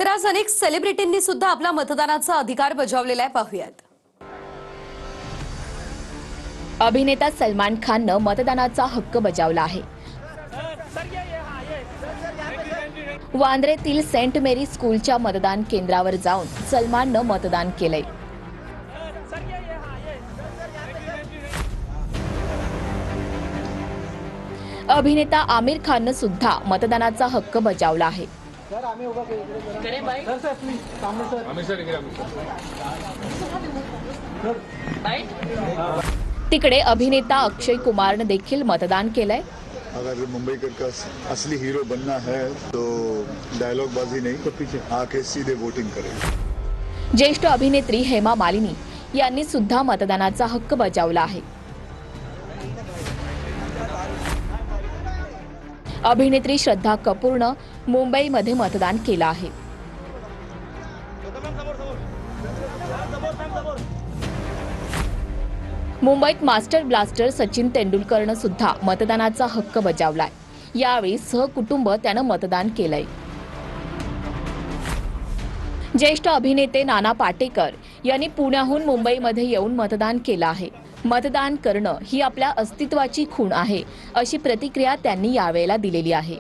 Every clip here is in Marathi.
तर आज अनेक सेलिब्रिटींनी सुद्धा आपला मतदानाचा अधिकार बजावलेला आहे, पाहूयात। अभिनेता सलमान खाननं मतदानाचा हक्क बजावला आहे। वांद्रेतील सेंट मेरी स्कूलच्या मतदान केंद्रावर जाऊन सलमाननं मतदान केलंय। अभिनेता आमिर खाननं सुद्धा मतदानाचा हक्क बजावला आहे। तिकडे अभिनेता अक्षय कुमारने देखील मतदान केलंय। अगर मुंबईकर का असली हीरो बनना है तो डायलॉग बाजी नहीं, तो पीछे आके सीधे वोटिंग करें। ज्येष्ठ अभिनेत्री हेमा मालिनी यांनी सुद्धा मतदानाचा हक्क बजावला आहे। अभिनेत्री श्रद्धा कपूरनं मुंबईमध्ये मतदान केलं आहे। मुंबईत मास्टर ब्लास्टर सचिन तेंडुलकरनं सुद्धा मतदानाचा हक्क बजावलाय। यावेळी सहकुटुंब त्यानं मतदान केलंय। ज्येष्ठ अभिनेते नाना पाटेकर यांनी पुण्याहून मुंबईमध्ये येऊन मतदान केलं आहे। मतदान करणं ही आपल्या अस्तित्वाची खूण आहे, अशी प्रतिक्रिया त्यांनी यावेळेला दिलेली आहे।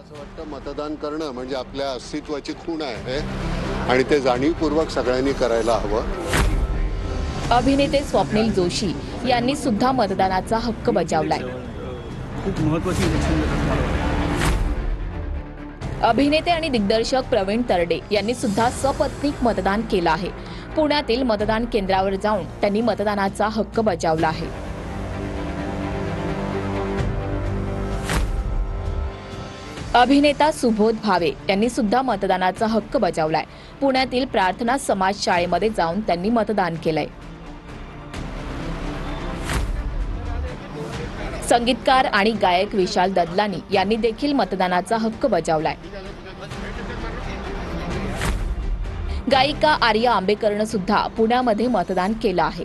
मतदान करणं म्हणजे आपल्या अस्तित्वाची खूण आहे आणि ते जाणीवपूर्वक सगळ्यांनी करायला हवं। अभिनेते स्वप्नील जोशी यांनी सुद्धा मतदानाचा हक्क बजावलाय। अभिनेते आणि दिग्दर्शक प्रवीण तरडे यांनी सुद्धा सपत्नीक मतदान केलं आहे। पुण्यातील मतदान केंद्रावर जाऊन त्यांनी मतदानाचा हक्क बजावला आहे। अभिनेता सुबोध भावे यांनी सुद्धा मतदानाचा हक्क बजावलाय। पुण्यातील प्रार्थना समाज शाळेमध्ये जाऊन त्यांनी मतदान केलंय। संगीतकार आणि गायक विशाल ददलानी यांनी देखील मतदानाचा हक्क बजावलाय। गायिका आर्या आंबेकरनं सुद्धा पुण्यामध्ये मतदान केलं आहे।